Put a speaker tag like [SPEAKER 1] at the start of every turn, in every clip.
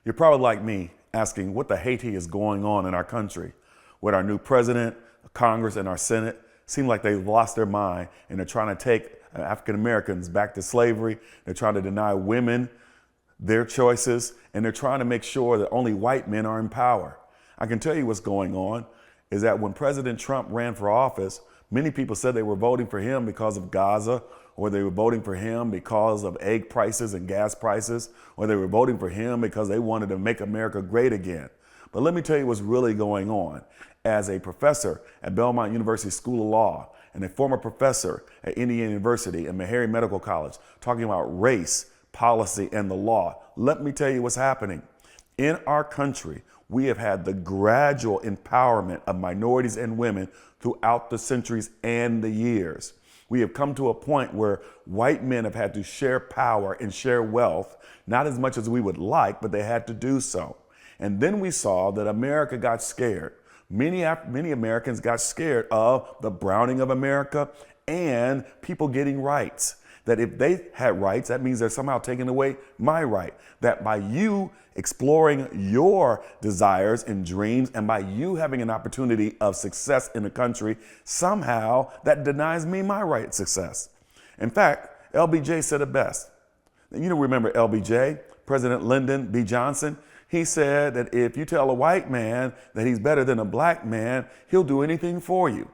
[SPEAKER 1] You're probably like me, asking what the Haiti is going on in our country with our new president, Congress, and our Senate. Seem like they've lost their mind and they're trying to take African Americans back to slavery. They're trying to deny women their choices, and they're trying to make sure that only white men are in power. I can tell you what's going on is that when President Trump ran for office, many people said they were voting for him because of Gaza, or they were voting for him because of egg prices and gas prices, or they were voting for him because they wanted to make America great again. But let me tell you what's really going on. As a professor at Belmont University School of Law and a former professor at Indiana University and Meharry Medical College, talking about race, policy, and the law, let me tell you what's happening. In our country, we have had the gradual empowerment of minorities and women throughout the centuries and the years. We have come to a point where white men have had to share power and share wealth, not as much as we would like, but they had to do so. And then we saw that America got scared. Many Americans got scared of the browning of America and people getting rights. That if they had rights, that means they're somehow taking away my right. That by you exploring your desires and dreams and by you having an opportunity of success in the country, somehow that denies me my right to success. In fact, LBJ said it best. You don't remember LBJ, President Lyndon B. Johnson? He said that if you tell a white man that he's better than a black man, he'll do anything for you.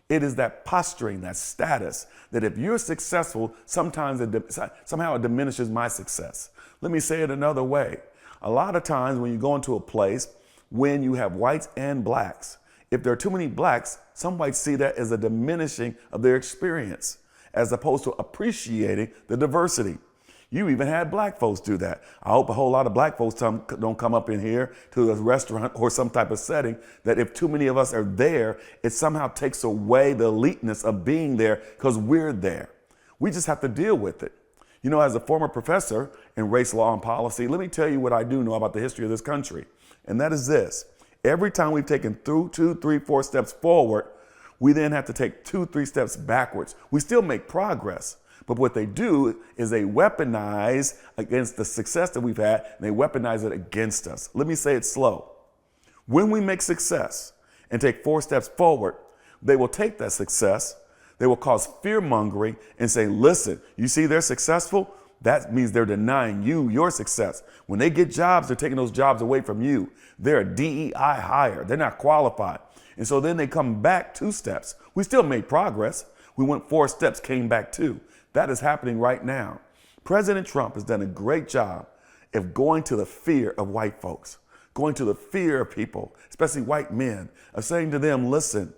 [SPEAKER 1] It is that posturing, that status, that if you're successful, somehow it diminishes my success. Let me say it another way. A lot of times when you go into a place, when you have whites and blacks, if there are too many blacks, some whites see that as a diminishing of their experience, as opposed to appreciating the diversity. You even had black folks do that. I hope a whole lot of black folks don't come up in here to a restaurant or some type of setting that if too many of us are there, it somehow takes away the eliteness of being there because we're there. We just have to deal with it. You know, as a former professor in race law and policy, let me tell you what I do know about the history of this country. And that is this. Every time we've taken through 2, 3, 4 steps forward, we then have to take 2, 3 steps backwards. We still make progress. But what they do is they weaponize against the success that we've had, and they weaponize it against us. Let me say it slow. When we make success and take 4 steps forward, they will take that success, they will cause fear-mongering and say, listen, you see they're successful? That means they're denying you your success. When they get jobs, they're taking those jobs away from you. They're a DEI hire. They're not qualified. And so then they come back 2 steps. We still made progress. We went 4 steps, came back 2. That is happening right now. President Trump has done a great job of going to the fear of white folks, going to the fear of people, especially white men, of saying to them, listen,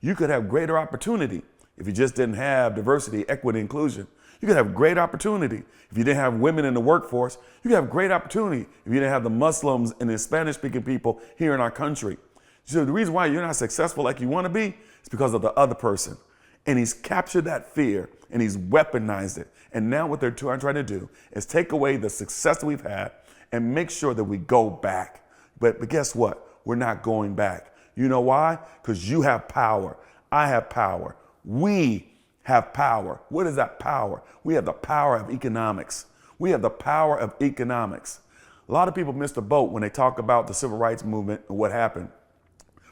[SPEAKER 1] you could have greater opportunity if you just didn't have diversity, equity, inclusion. You could have great opportunity if you didn't have women in the workforce. You could have great opportunity if you didn't have the Muslims and the Spanish-speaking people here in our country. So the reason why you're not successful like you want to be is because of the other person. And he's captured that fear and he's weaponized it. And now what they're trying to do is take away the success that we've had and make sure that we go back. But guess what? We're not going back. You know why? Because you have power. I have power. We have power. What is that power? We have the power of economics. We have the power of economics. A lot of people miss the boat when they talk about the civil rights movement and what happened.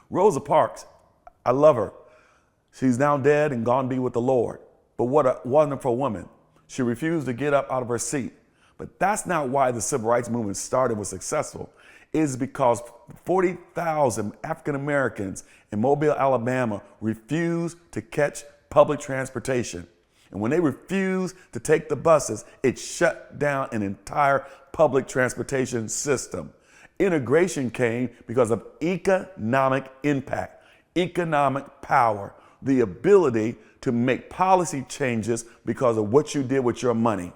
[SPEAKER 1] Rosa Parks, I love her. She's now dead and gone to be with the Lord. But what a wonderful woman. She refused to get up out of her seat. But that's not why the civil rights movement started, was successful. It is because 40,000 African Americans in Mobile, Alabama refused to catch public transportation. And when they refused to take the buses, it shut down an entire public transportation system. Integration came because of economic impact, economic power, the ability to make policy changes because of what you did with your money.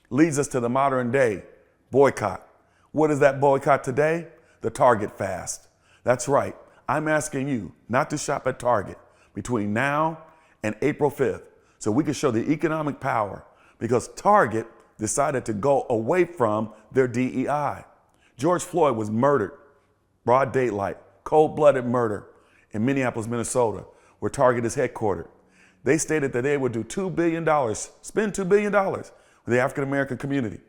[SPEAKER 1] Leads us to the modern day boycott. What is that boycott today? The Target fast. That's right. I'm asking you not to shop at Target between now and April 5th so we can show the economic power, because Target decided to go away from their DEI. George Floyd was murdered, broad daylight, cold-blooded murder in Minneapolis, Minnesota, where Target is headquartered. They stated that they would do $2 billion, spend $2 billion the African American community,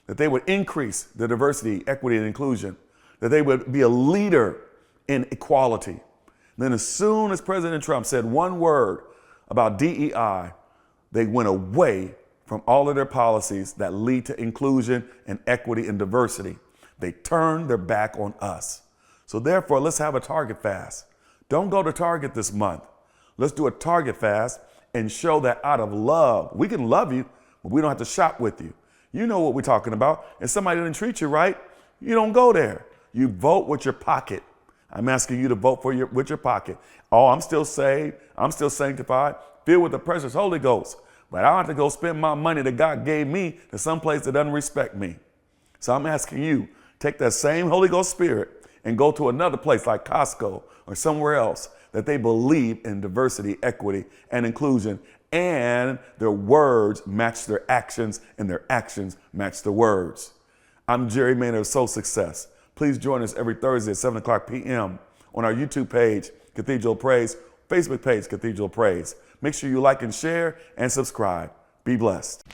[SPEAKER 1] that they would increase the diversity, equity, and inclusion, that they would be a leader in equality. And then as soon as President Trump said one word about DEI, they went away from all of their policies that lead to inclusion and equity and diversity. They turned their back on us. So therefore, let's have a Target fast. Don't go to Target this month. Let's do a Target fast and show that out of love. We can love you, but we don't have to shop with you. You know what we're talking about. If somebody didn't treat you right, you don't go there. You vote with your pocket. I'm asking you to vote with your pocket. Oh, I'm still saved. I'm still sanctified, filled with the precious Holy Ghost. But I don't have to go spend my money that God gave me to some place that doesn't respect me. So I'm asking you, take that same Holy Ghost spirit and go to another place like Costco or somewhere else that they believe in diversity, equity, and inclusion, and their words match their actions and their actions match the words. I'm Jerry Maynard of Soul Success. Please join us every Thursday at 7 o'clock p.m. on our YouTube page, Cathedral of Praise, Facebook page, Cathedral of Praise. Make sure you like and share and subscribe. Be blessed.